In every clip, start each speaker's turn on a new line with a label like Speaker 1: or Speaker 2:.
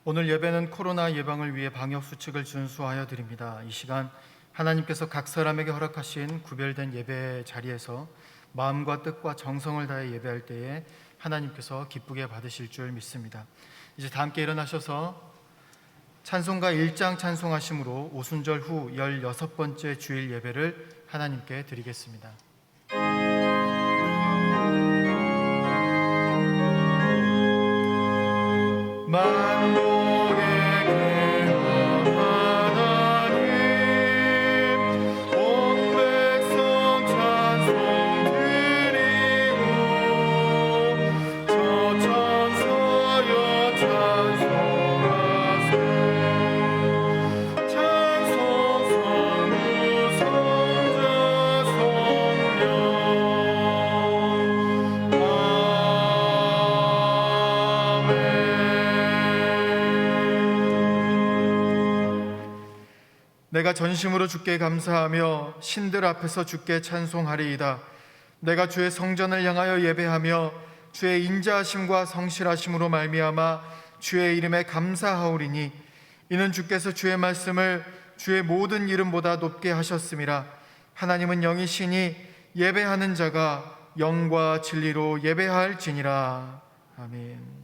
Speaker 1: 오늘 예배는 코로나 예방을 위해 방역수칙을 준수하여 드립니다. 이 시간 하나님께서 각 사람에게 허락하신 구별된 예배 자리에서 마음과 뜻과 정성을 다해 예배할 때에 하나님께서 기쁘게 받으실 줄 믿습니다. 이제 다 함께 일어나셔서 찬송가 1장 찬송하심으로 오순절 후 16번째 주일 예배를 하나님께 드리겠습니다. 만국의 근원 하나님, 온 백성 찬송 드리고 저 천사여 찬송하세. 찬송 성부 성자 성령 내가 전심으로 주께 감사하며 신들 앞에서 주께 찬송하리이다. 내가 주의 성전을 향하여 예배하며 주의 인자하심과 성실하심으로 말미암아 주의 이름에 감사하오리니 이는 주께서 주의 말씀을 주의 모든 이름보다 높게 하셨음이라. 하나님은 영이시니 예배하는 자가 영과 진리로 예배할지니라. 아멘.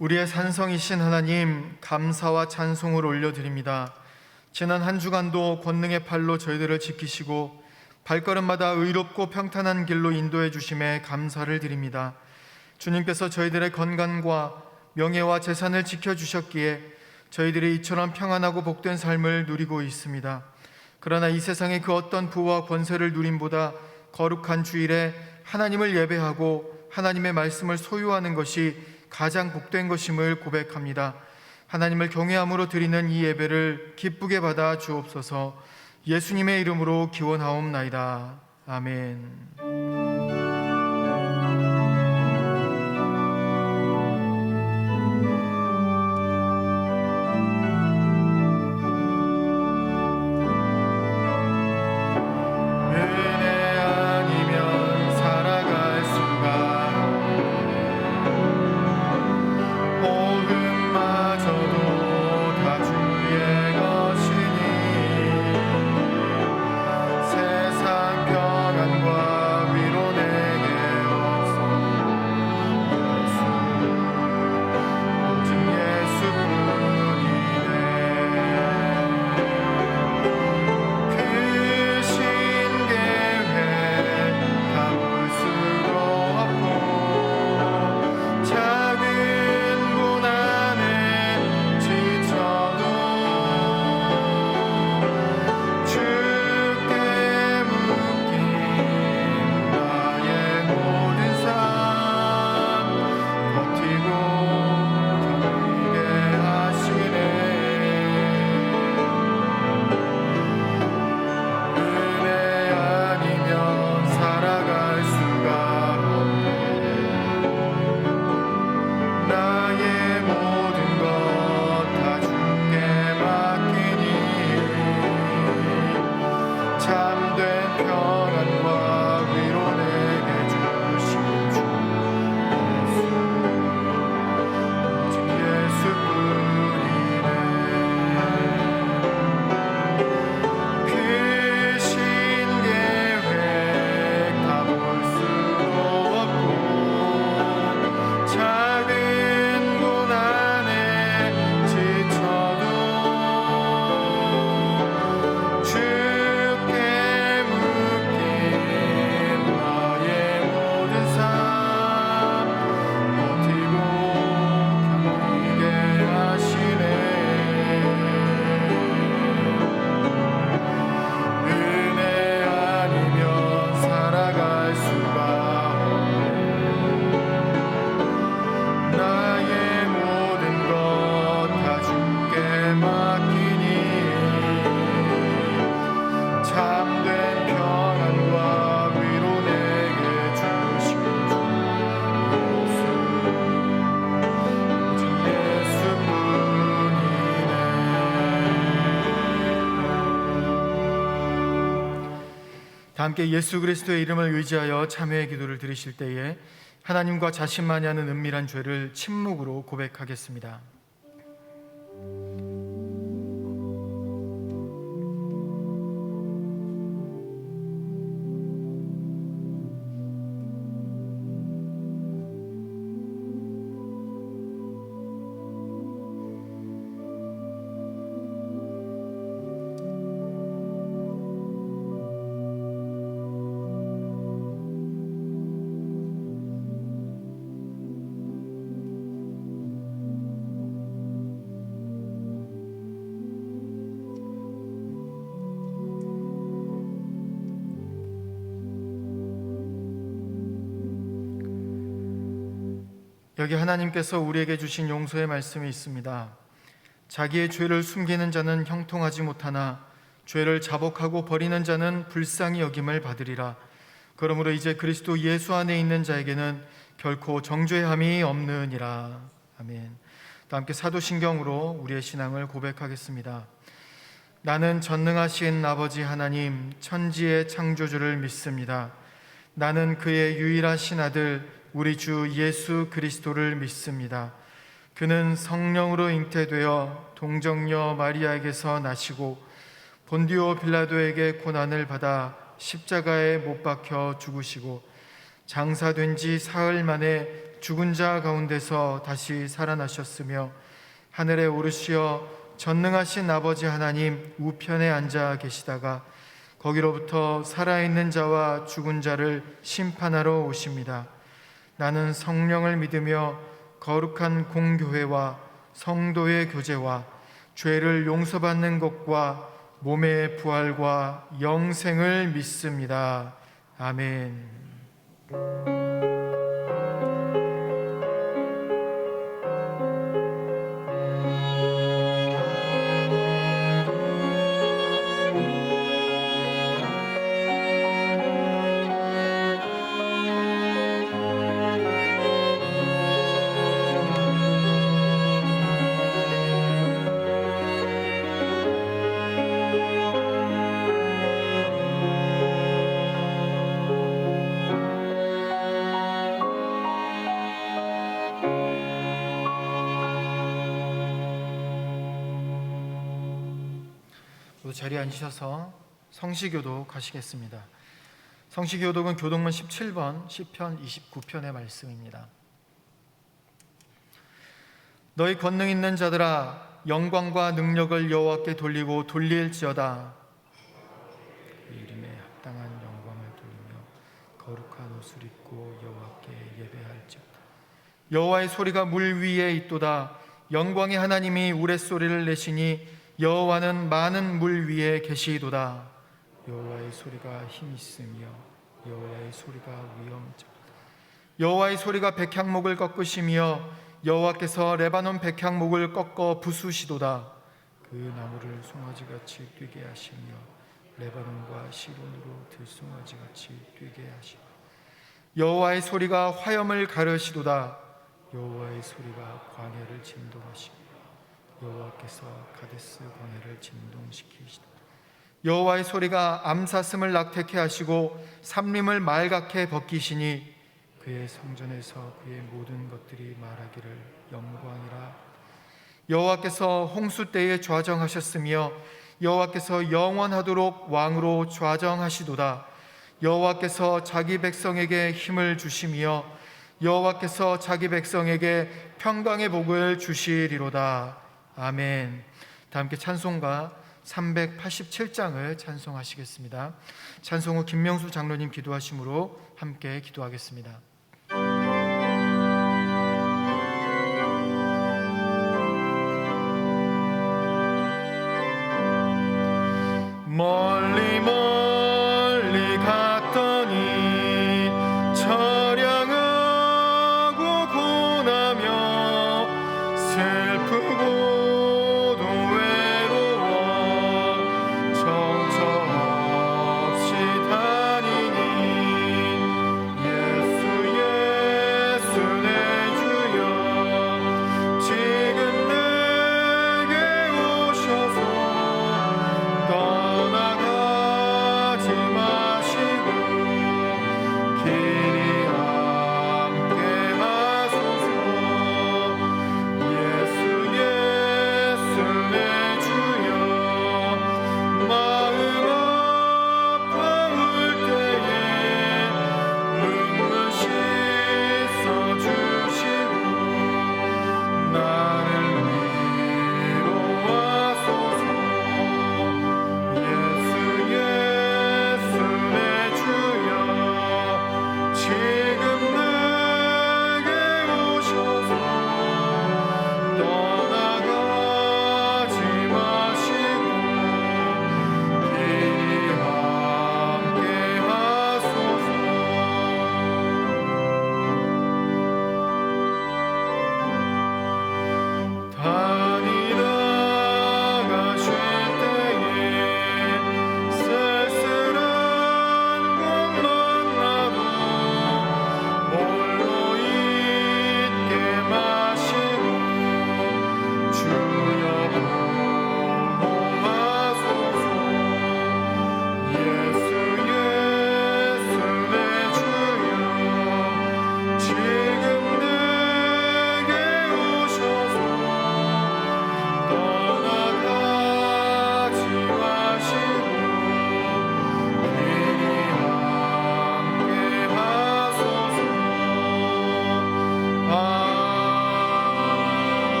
Speaker 1: 우리의 산성이신 하나님, 감사와 찬송을 올려드립니다. 지난 한 주간도 권능의 팔로 저희들을 지키시고 발걸음마다 의롭고 평탄한 길로 인도해 주심에 감사를 드립니다. 주님께서 저희들의 건강과 명예와 재산을 지켜주셨기에 저희들이 이처럼 평안하고 복된 삶을 누리고 있습니다. 그러나 이 세상의 그 어떤 부와 권세를 누림보다 거룩한 주일에 하나님을 예배하고 하나님의 말씀을 소유하는 것이 가장 복된 것임을 고백합니다. 하나님을 경외함으로 드리는 이 예배를 기쁘게 받아 주옵소서. 예수님의 이름으로 기원하옵나이다. 아멘. 세상 평안과 위로 다 함께 예수 그리스도의 이름을 의지하여 참회의 기도를 드리실 때에 하나님과 자신만이 하는 은밀한 죄를 침묵으로 고백하겠습니다. 여기 하나님께서 우리에게 주신 용서의 말씀이 있습니다. 자기의 죄를 숨기는 자는 형통하지 못하나 죄를 자복하고 버리는 자는 불쌍히 여김을 받으리라. 그러므로 이제 그리스도 예수 안에 있는 자에게는 결코 정죄함이 없느니라. 아멘. 다 함께 사도신경으로 우리의 신앙을 고백하겠습니다. 나는 전능하신 아버지 하나님 천지의 창조주를 믿습니다. 나는 그의 유일하신 아들 우리 주 예수 그리스도를 믿습니다. 그는 성령으로 잉태되어 동정녀 마리아에게서 나시고 본디오 빌라도에게 고난을 받아 십자가에 못 박혀 죽으시고 장사된 지 사흘 만에 죽은 자 가운데서 다시 살아나셨으며 하늘에 오르시어 전능하신 아버지 하나님 우편에 앉아 계시다가 거기로부터 살아있는 자와 죽은 자를 심판하러 오십니다. 나는 성령을 믿으며 거룩한 공교회와 성도의 교제와 죄를 용서받는 것과 몸의 부활과 영생을 믿습니다. 아멘. 자리에 앉으셔서 성시교독 하시겠습니다. 성시교독은 교독문 17번 시편 29편의 말씀입니다. 너희 권능 있는 자들아 영광과 능력을 여호와께 돌리고 돌릴지어다. 그 이름에 합당한 영광을 돌리며 거룩한 옷을 입고 여호와께 예배할지어다. 여호와의 소리가 물 위에 있도다. 영광의 하나님이 우레소리를 내시니 여호와는 많은 물 위에 계시도다. 여호와의 소리가 힘 있으며 여호와의 소리가 위엄적이다. 여호와의 소리가 백향목을 꺾으시며 여호와께서 레바논 백향목을 꺾어 부수시도다. 그 나무를 송아지같이 뛰게 하시며 레바논과 시론으로 들송아지같이 뛰게 하시며 여호와의 소리가 화염을 가르시도다. 여호와의 소리가 광야를 진동하시며 여호와께서 가데스 광야를 진동시키시도다. 여호와의 소리가 암사슴을 낙태케 하시고 삼림을 말갛게 벗기시니 그의 성전에서 그의 모든 것들이 말하기를 영광이라. 여호와께서 홍수 때에 좌정하셨으며 여호와께서 영원하도록 왕으로 좌정하시도다. 여호와께서 자기 백성에게 힘을 주시며 여호와께서 자기 백성에게 평강의 복을 주시리로다. 아멘. 다 함께 찬송가 387장을 찬송하시겠습니다. 찬송 후 김명수 장로님 기도하심으로 함께 기도하겠습니다. 멀리 멀리 갔더니 처량하고 고나며 슬프고도 외로워 정처없이 다니니 예수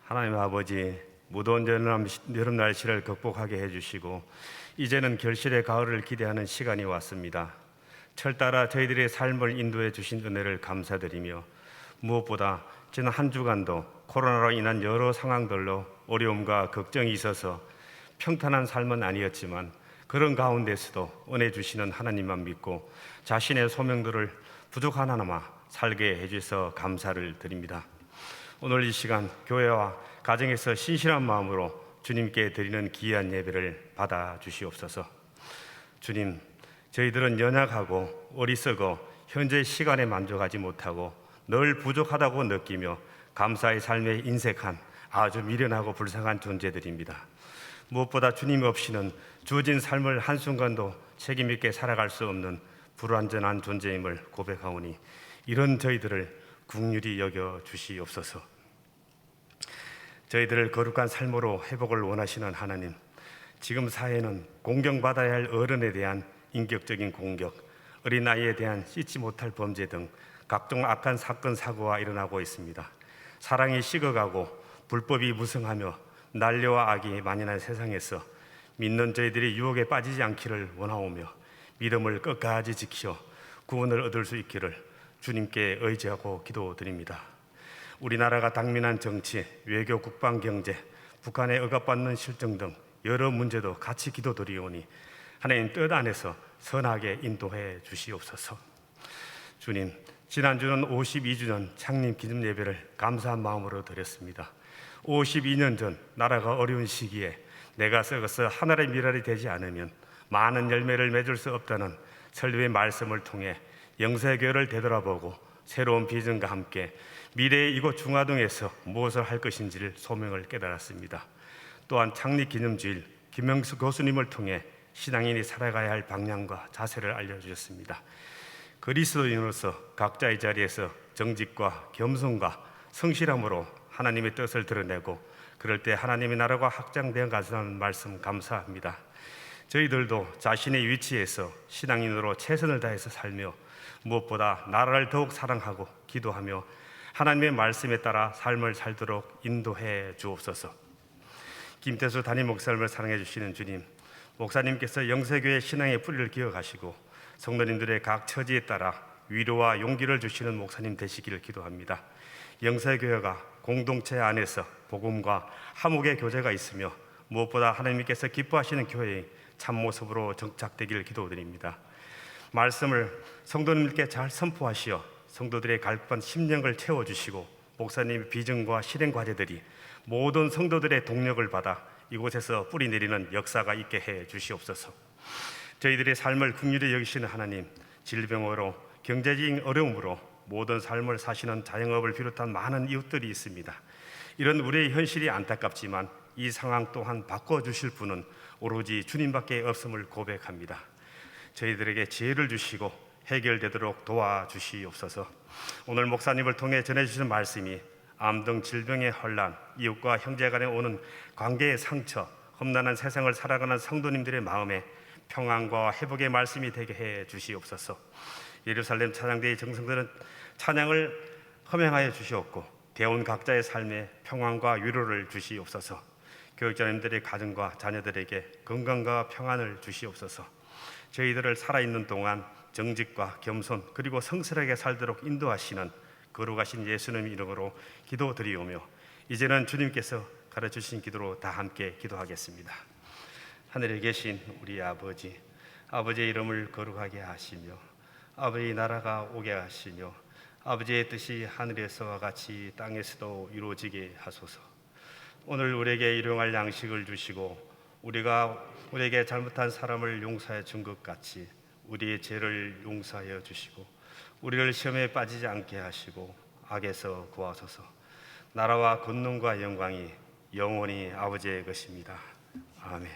Speaker 2: 하나님 아버지, 무더운 여름 날씨를 극복하게 해주시고 이제는 결실의 가을을 기대하는 시간이 왔습니다. 철 따라 저희들의 삶을 인도해 주신 은혜를 감사드리며 무엇보다 지난 한 주간도 코로나로 인한 여러 상황들로 어려움과 걱정이 있어서 평탄한 삶은 아니었지만 그런 가운데서도 은혜 주시는 하나님만 믿고 자신의 소명들을 부족한 하나마 살게 해주셔서 감사를 드립니다. 오늘 이 시간 교회와 가정에서 신실한 마음으로 주님께 드리는 귀한 예배를 받아 주시옵소서. 주님, 저희들은 연약하고 어리석어 현재 시간에 만족하지 못하고 늘 부족하다고 느끼며 감사의 삶에 인색한 아주 미련하고 불쌍한 존재들입니다. 무엇보다 주님 없이는 주어진 삶을 한순간도 책임 있게 살아갈 수 없는 불완전한 존재임을 고백하오니 이런 저희들을 긍휼히 여겨 주시옵소서. 저희들을 거룩한 삶으로 회복을 원하시는 하나님, 지금 사회는 공경받아야 할 어른에 대한 인격적인 공격, 어린아이에 대한 씻지 못할 범죄 등 각종 악한 사건 사고가 일어나고 있습니다. 사랑이 식어가고 불법이 무성하며 난리와 악이 만연한 세상에서 믿는 저희들이 유혹에 빠지지 않기를 원하오며 믿음을 끝까지 지켜 구원을 얻을 수 있기를 주님께 의지하고 기도드립니다. 우리나라가 당면한 정치, 외교, 국방, 경제, 북한에 억압받는 실정 등 여러 문제도 같이 기도드리오니 하나님 뜻 안에서 선하게 인도해 주시옵소서. 주님, 지난주는 52주년 창립 기념 예배를 감사한 마음으로 드렸습니다. 52년 전 나라가 어려운 시기에 내가 썩어서 하늘의 미랄이 되지 않으면 많은 열매를 맺을 수 없다는 설교의 말씀을 통해 영세교회를 되돌아보고 새로운 비전과 함께 미래의 이곳 중화동에서 무엇을 할 것인지를 소명을 깨달았습니다. 또한 창립 기념주일 김영수 교수님을 통해 신앙인이 살아가야 할 방향과 자세를 알려주셨습니다. 그리스도인으로서 각자의 자리에서 정직과 겸손과 성실함으로 하나님의 뜻을 드러내고 그럴 때 하나님의 나라가 확장되어 가자는 말씀 감사합니다. 저희들도 자신의 위치에서 신앙인으로 최선을 다해서 살며 무엇보다 나라를 더욱 사랑하고 기도하며 하나님의 말씀에 따라 삶을 살도록 인도해 주옵소서. 김태수 담임 목사님을 사랑해 주시는 주님, 목사님께서 영세교회 신앙의 뿌리를 기억하시고 성도님들의 각 처지에 따라 위로와 용기를 주시는 목사님 되시기를 기도합니다. 영세교회가 공동체 안에서 복음과 화목의 교제가 있으며 무엇보다 하나님께서 기뻐하시는 교회의 참모습으로 정착되기를 기도드립니다. 말씀을 성도님께 잘 선포하시어 성도들의 갈급한 심령을 채워주시고 목사님의 비전과 실행 과제들이 모든 성도들의 동력을 받아 이곳에서 뿌리 내리는 역사가 있게 해 주시옵소서. 저희들의 삶을 긍휼히 여기시는 하나님, 질병으로 경제적인 어려움으로 모든 삶을 사시는 자영업을 비롯한 많은 이웃들이 있습니다. 이런 우리의 현실이 안타깝지만 이 상황 또한 바꿔주실 분은 오로지 주님밖에 없음을 고백합니다. 저희들에게 지혜를 주시고 해결되도록 도와주시옵소서. 오늘 목사님을 통해 전해주시는 말씀이 암 등 질병의 혼란, 이웃과 형제 간에 오는 관계의 상처, 험난한 세상을 살아가는 성도님들의 마음에 평안과 회복의 말씀이 되게 해 주시옵소서. 예루살렘 찬양대의 정성들은 찬양을 허명하여 주시옵고 대원 각자의 삶에 평안과 위로를 주시옵소서. 교육자님들의 가정과 자녀들에게 건강과 평안을 주시옵소서. 저희들을 살아있는 동안 정직과 겸손 그리고 성실하게 살도록 인도하시는 거룩하신 예수님 이름으로 기도드리오며 이제는 주님께서 가르쳐주신 기도로 다 함께 기도하겠습니다. 하늘에 계신 우리 아버지, 아버지의 이름을 거룩하게 하시며 아버지의 나라가 오게 하시며 아버지의 뜻이 하늘에서와 같이 땅에서도 이루어지게 하소서. 오늘 우리에게 일용할 양식을 주시고 우리에게 잘못한 사람을 용서해 준 것 같이 우리의 죄를 용서하여 주시고 우리를 시험에 빠지지 않게 하시고 악에서 구하소서. 나라와 권능과 영광이 영원히 아버지의 것입니다. 아멘.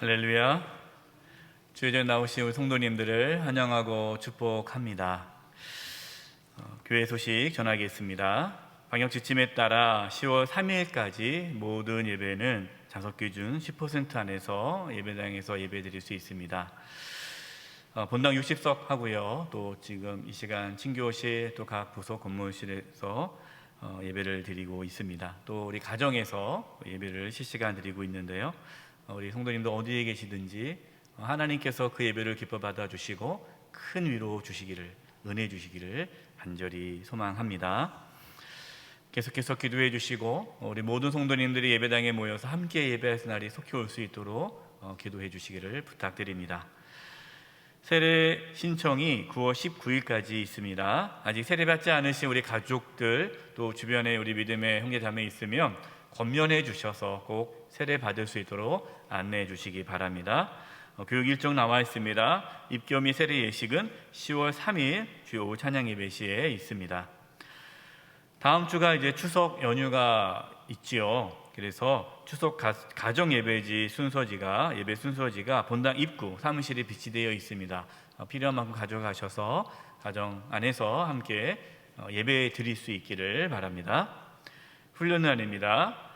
Speaker 3: 할렐루야. 주의전에 나오신 우리 성도님들을 환영하고 축복합니다. 교회 소식 전하겠습니다. 방역 지침에 따라 10월 3일까지 모든 예배는 좌석 기준 10% 안에서 예배당에서 예배드릴 수 있습니다. 본당 60석 하고요. 또 지금 이 시간 친교실 또 각 부서 건물실에서 예배를 드리고 있습니다. 또 우리 가정에서 예배를 실시간 드리고 있는데요. 우리 성도님도 어디에 계시든지 하나님께서 그 예배를 기뻐 받아주시고 큰 위로 주시기를, 은혜 주시기를 간절히 소망합니다. 계속해서 기도해 주시고 우리 모든 성도님들이 예배당에 모여서 함께 예배할 날이 속히 올 수 있도록 기도해 주시기를 부탁드립니다. 세례 신청이 9월 19일까지 있습니다. 아직 세례받지 않으신 우리 가족들 또 주변에 우리 믿음의 형제 자매 있으면 권면해 주셔서 꼭 세례 받을 수 있도록 안내해 주시기 바랍니다. 교육 일정 나와 있습니다. 입교 및 세례 예식은 10월 3일 주요 오후 찬양 예배 시에 있습니다. 다음 주가 이제 추석 연휴가 있지요. 그래서 추석 가정 예배지 예배 순서지가 본당 입구 사무실에 비치되어 있습니다. 필요한 만큼 가져가셔서 가정 안에서 함께 예배 드릴 수 있기를 바랍니다. 훈련날입니다.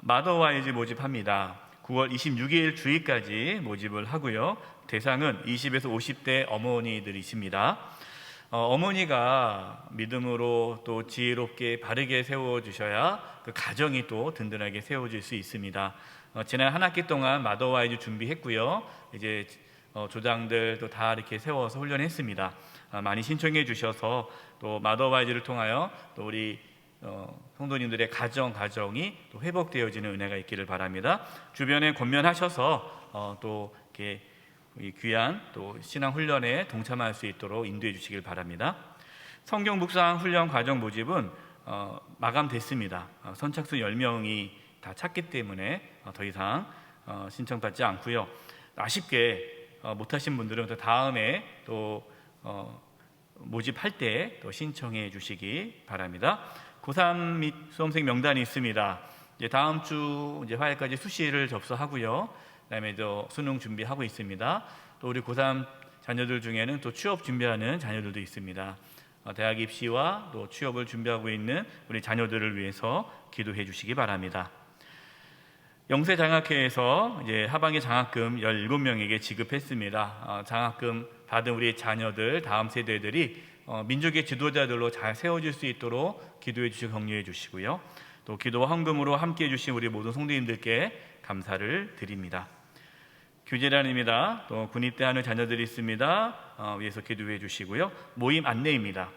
Speaker 3: 마더와이즈 모집합니다. 9월 26일 주일까지 모집을 하고요. 대상은 20에서 50대 어머니들이십니다. 어머니가 믿음으로 또 지혜롭게 바르게 세워주셔야 그 가정이 또 든든하게 세워질 수 있습니다. 지난 한 학기 동안 마더와이즈 준비했고요. 이제 조장들 또 다 이렇게 세워서 훈련했습니다. 많이 신청해 주셔서 또 마더와이즈를 통하여 또 우리 성도님들의 가정이 또 회복되어지는 은혜가 있기를 바랍니다. 주변에 권면하셔서 또 이렇게 귀한 또 신앙 훈련에 동참할 수 있도록 인도해 주시길 바랍니다. 성경 묵상 훈련 과정 모집은 마감됐습니다. 선착순 10명이 다 찼기 때문에 더 이상 신청받지 않고요. 아쉽게 못하신 분들은 또 다음에 또 모집할 때 또 신청해 주시기 바랍니다. 고3 및 수험생 명단이 있습니다. 이제 다음 주 이제 화요일까지 수시를 접수하고요. 그다음에 또 수능 준비하고 있습니다. 또 우리 고3 자녀들 중에는 또 취업 준비하는 자녀들도 있습니다. 대학 입시와 또 취업을 준비하고 있는 우리 자녀들을 위해서 기도해 주시기 바랍니다. 영세장학회에서 이제 하반기 장학금 17명에게 지급했습니다. 장학금 받은 우리 자녀들, 다음 세대들이 민족의 지도자들로 잘 세워질 수 있도록 기도해 주시고 격려해 주시고요. 또 기도와 헌금으로 함께해 주신 우리 모든 성도님들께 감사를 드립니다. 교제단입니다. 또 군입대하는 자녀들이 있습니다. 위해서 기도해 주시고요. 모임 안내입니다.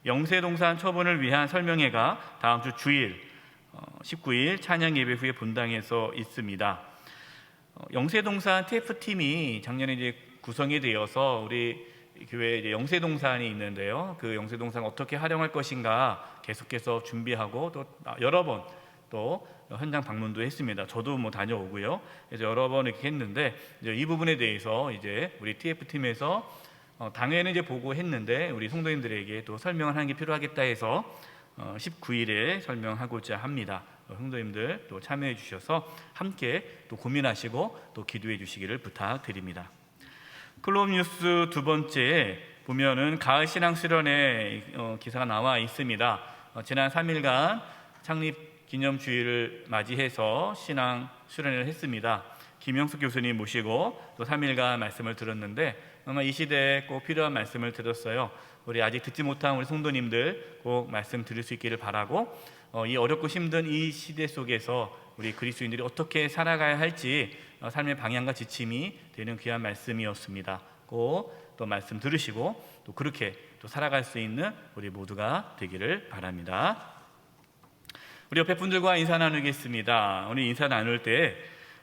Speaker 3: 영세동산 처분을 위한 설명회가 다음 주 주일 19일 찬양 예배 후에 본당에서 있습니다. 영세동산 TF팀이 작년에 이제 구성이 되어서 우리 교회에 이제 영세동산이 있는데요. 그 영세동산 어떻게 활용할 것인가 계속해서 준비하고 또 여러 번 또 현장 방문도 했습니다. 저도 뭐 다녀오고요. 그래서 여러 번 이렇게 했는데 이제 이 부분에 대해서 이제 우리 TF팀에서 당연히 이제 보고했는데 우리 성도님들에게 또 설명을 하는 게 필요하겠다 해서 19일에 설명하고자 합니다. 성도님들 또 참여해 주셔서 함께 또 고민하시고 또 기도해 주시기를 부탁드립니다. 클로브 뉴스 두 번째 보면은 가을 신앙 수련회 기사가 나와 있습니다. 지난 3일간 창립 기념주일을 맞이해서 신앙 수련회를 했습니다. 김영숙 교수님 모시고 또 3일간 말씀을 들었는데 아마 이 시대에 꼭 필요한 말씀을 들었어요. 우리 아직 듣지 못한 우리 성도님들 꼭 말씀 들을 수 있기를 바라고 이 어렵고 힘든 이 시대 속에서 우리 그리스도인들이 어떻게 살아가야 할지 삶의 방향과 지침이 되는 귀한 말씀이었습니다. 꼭 또 말씀 들으시고 또 그렇게 또 살아갈 수 있는 우리 모두가 되기를 바랍니다. 우리 옆에 분들과 인사 나누겠습니다. 오늘 인사 나눌 때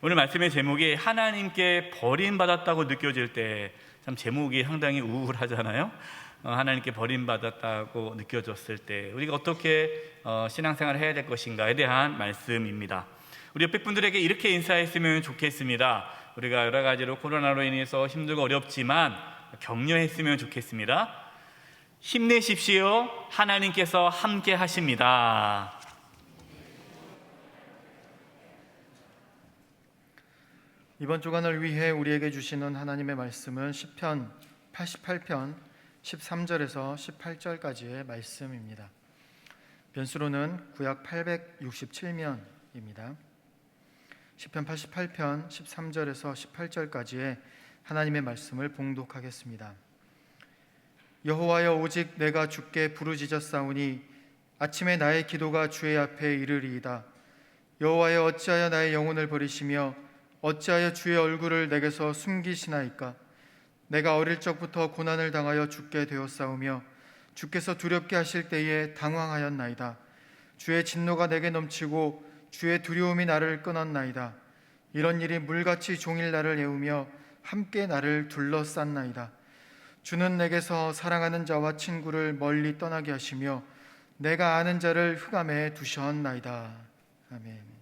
Speaker 3: 오늘 말씀의 제목이 하나님께 버림받았다고 느껴질 때 참 제목이 상당히 우울하잖아요. 하나님께 버림받았다고 느껴졌을 때 우리가 어떻게 신앙생활을 해야 될 것인가에 대한 말씀입니다. 우리 옆에 분들에게 이렇게 인사했으면 좋겠습니다. 우리가 여러 가지로 코로나로 인해서 힘들고 어렵지만 격려했으면 좋겠습니다. 힘내십시오. 하나님께서 함께 하십니다.
Speaker 1: 이번 주간을 위해 우리에게 주시는 하나님의 말씀은 시편 88편 13절에서 18절까지의 말씀입니다. 변수로는 구약 867면입니다. 시편 88편 13절에서 18절까지의 하나님의 말씀을 봉독하겠습니다. 여호와여, 오직 내가 주께 부르짖었사오니 아침에 나의 기도가 주의 앞에 이르리이다. 여호와여, 어찌하여 나의 영혼을 버리시며 어찌하여 주의 얼굴을 내게서 숨기시나이까? 내가 어릴 적부터 고난을 당하여 죽게 되었사오며 주께서 두렵게 하실 때에 당황하였나이다. 주의 진노가 내게 넘치고 주의 두려움이 나를 끊었나이다. 이런 일이 물같이 종일 나를 애우며 함께 나를 둘러쌌나이다. 주는 내게서 사랑하는 자와 친구를 멀리 떠나게 하시며 내가 아는 자를 흑암에 두셨나이다. 아멘.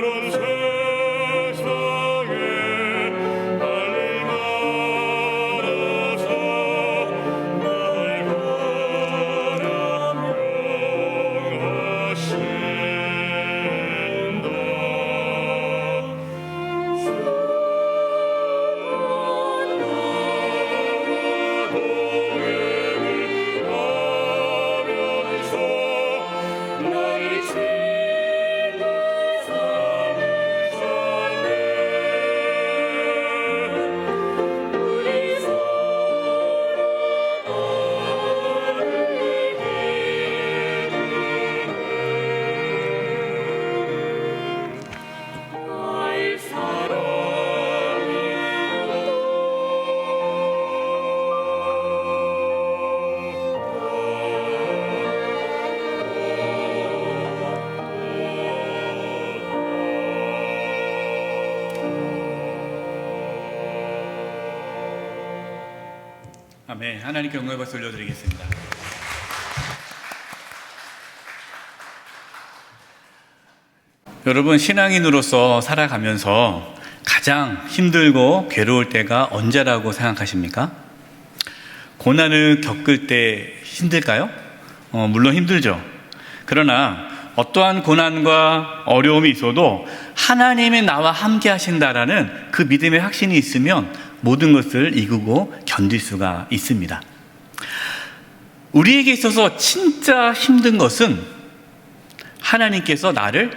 Speaker 4: 너를 지고서
Speaker 3: 아멘. 하나님께 영광의 박수 올려드리겠습니다. 여러분, 신앙인으로서 살아가면서 가장 힘들고 괴로울 때가 언제라고 생각하십니까? 고난을 겪을 때 힘들까요? 물론 힘들죠. 그러나 어떠한 고난과 어려움이 있어도 하나님이 나와 함께 하신다라는 그 믿음의 확신이 있으면 모든 것을 이기고 견딜 수가 있습니다. 우리에게 있어서 진짜 힘든 것은 하나님께서 나를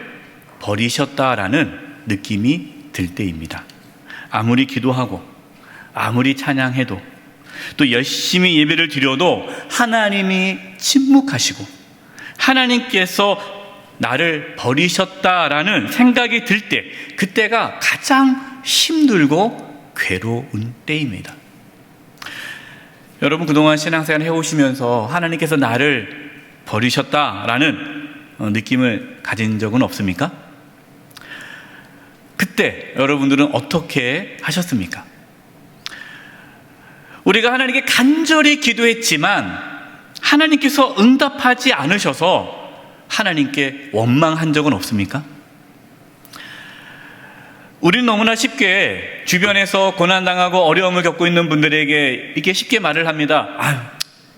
Speaker 3: 버리셨다라는 느낌이 들 때입니다. 아무리 기도하고 아무리 찬양해도 또 열심히 예배를 드려도 하나님이 침묵하시고 하나님께서 나를 버리셨다라는 생각이 들 때, 그때가 가장 힘들고 괴로운 때입니다. 여러분, 그동안 신앙생활 해오시면서 하나님께서 나를 버리셨다라는 느낌을 가진 적은 없습니까? 그때 여러분들은 어떻게 하셨습니까? 우리가 하나님께 간절히 기도했지만 하나님께서 응답하지 않으셔서 하나님께 원망한 적은 없습니까? 우리는 너무나 쉽게 주변에서 고난당하고 어려움을 겪고 있는 분들에게 이렇게 쉽게 말을 합니다. 아유,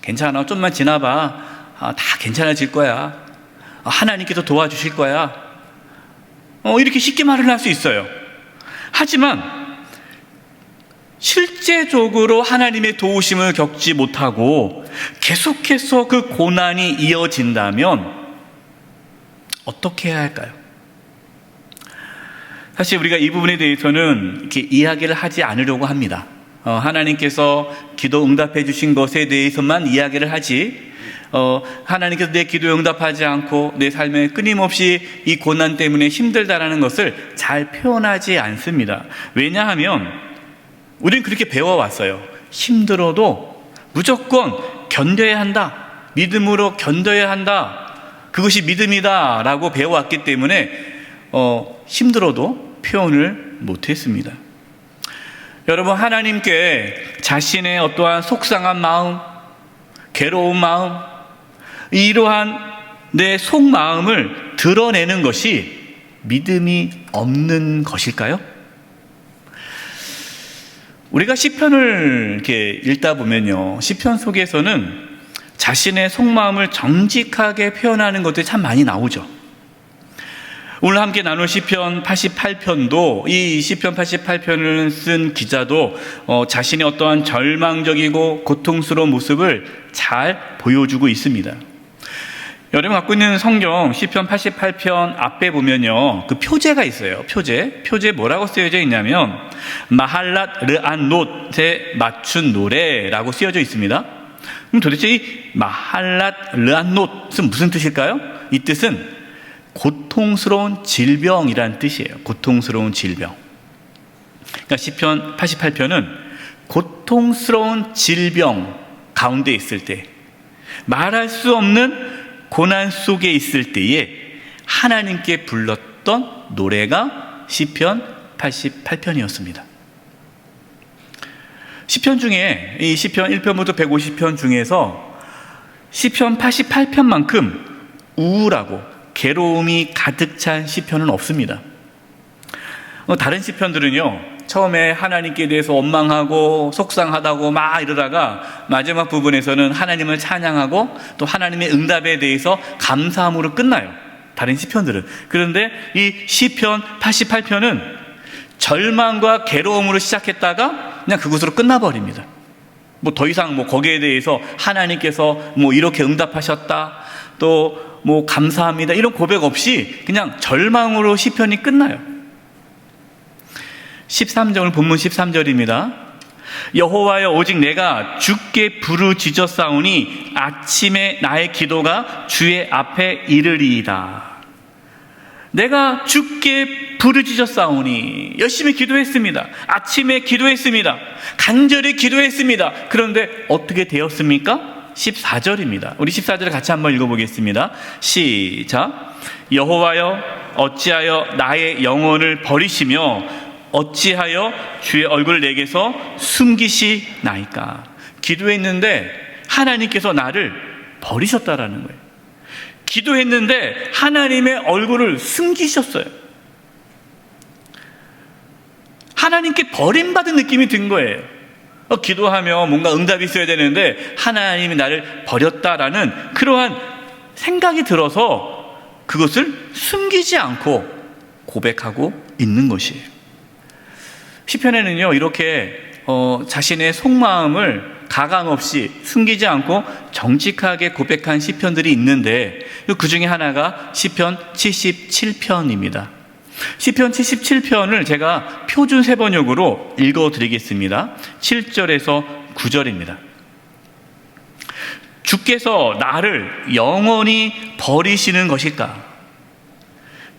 Speaker 3: 괜찮아, 좀만 지나봐. 다 괜찮아질 거야. 하나님께서 도와주실 거야. 이렇게 쉽게 말을 할 수 있어요. 하지만 실제적으로 하나님의 도우심을 겪지 못하고 계속해서 그 고난이 이어진다면 어떻게 해야 할까요? 사실 우리가 이 부분에 대해서는 이렇게 이야기를 하지 않으려고 합니다. 하나님께서 기도 응답해 주신 것에 대해서만 이야기를 하지, 하나님께서 내 기도에 응답하지 않고 내 삶에 끊임없이 이 고난 때문에 힘들다라는 것을 잘 표현하지 않습니다. 왜냐하면 우리는 그렇게 배워왔어요. 힘들어도 무조건 견뎌야 한다. 믿음으로 견뎌야 한다. 그것이 믿음이다 라고 배워왔기 때문에 힘들어도 표현을 못했습니다. 여러분, 하나님께 자신의 어떠한 속상한 마음, 괴로운 마음, 이러한 내 속마음을 드러내는 것이 믿음이 없는 것일까요? 우리가 시편을 이렇게 읽다 보면요, 시편 속에서는 자신의 속마음을 정직하게 표현하는 것들이 참 많이 나오죠. 오늘 함께 나눌 시편 88편도, 이 시편 88편을 쓴 기자도 자신의 어떠한 절망적이고 고통스러운 모습을 잘 보여주고 있습니다. 여러분 갖고 있는 성경 시편 88편 앞에 보면요, 그 표제가 있어요. 표제 뭐라고 쓰여져 있냐면 마할랏 르안롯에 맞춘 노래라고 쓰여져 있습니다. 그럼 도대체 이 마할랏 르안롯은 무슨 뜻일까요? 이 뜻은 고통스러운 질병이라는 뜻이에요. 고통스러운 질병. 그러니까 시편 88편은 고통스러운 질병 가운데 있을 때, 말할 수 없는 고난 속에 있을 때에 하나님께 불렀던 노래가 시편 88편이었습니다. 시편 중에, 이 시편 1편부터 150편 중에서 시편 88편만큼 우울하고 괴로움이 가득 찬 시편은 없습니다. 다른 시편들은요, 처음에 하나님께 대해서 원망하고 속상하다고 막 이러다가 마지막 부분에서는 하나님을 찬양하고 또 하나님의 응답에 대해서 감사함으로 끝나요. 다른 시편들은. 그런데 이 시편 88편은 절망과 괴로움으로 시작했다가 그냥 그것으로 끝나버립니다. 더 이상 거기에 대해서 하나님께서 이렇게 응답하셨다, 또 감사합니다, 이런 고백 없이 그냥 절망으로 시편이 끝나요. 13절, 본문 13절입니다. 여호와여, 오직 내가 주께 부르짖었사오니 아침에 나의 기도가 주의 앞에 이르리이다. 내가 주께 부르짖었사오니, 열심히 기도했습니다. 아침에 기도했습니다. 간절히 기도했습니다. 그런데 어떻게 되었습니까? 14절입니다. 우리 14절을 같이 한번 읽어보겠습니다. 시작. 여호와여, 어찌하여 나의 영혼을 버리시며 어찌하여 주의 얼굴을 내게서 숨기시나이까. 기도했는데 하나님께서 나를 버리셨다라는 거예요. 기도했는데 하나님의 얼굴을 숨기셨어요. 하나님께 버림받은 느낌이 든 거예요. 기도하며 뭔가 응답이 있어야 되는데 하나님이 나를 버렸다라는 그러한 생각이 들어서 그것을 숨기지 않고 고백하고 있는 것이에요. 시편에는요, 이렇게 자신의 속마음을 가감 없이 숨기지 않고 정직하게 고백한 시편들이 있는데 그 중에 하나가 시편 77편입니다. 시편 77편을 제가 표준 세번역으로 읽어드리겠습니다. 7절에서 9절입니다. 주께서 나를 영원히 버리시는 것일까?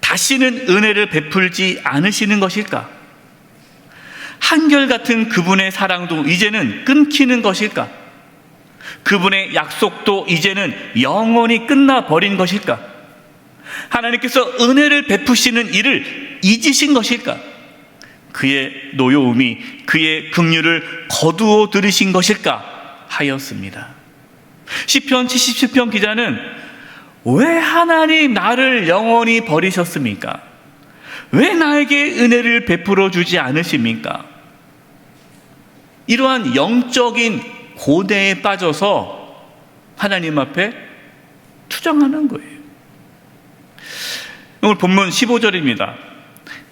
Speaker 3: 다시는 은혜를 베풀지 않으시는 것일까? 한결같은 그분의 사랑도 이제는 끊기는 것일까? 그분의 약속도 이제는 영원히 끝나버린 것일까? 하나님께서 은혜를 베푸시는 일을 잊으신 것일까? 그의 노여움이 그의 긍휼을 거두어 들으신 것일까? 하였습니다. 시편 77편 기자는 왜 하나님 나를 영원히 버리셨습니까? 왜 나에게 은혜를 베풀어 주지 않으십니까? 이러한 영적인 고뇌에 빠져서 하나님 앞에 투정하는 거예요. 오늘 본문 15절입니다.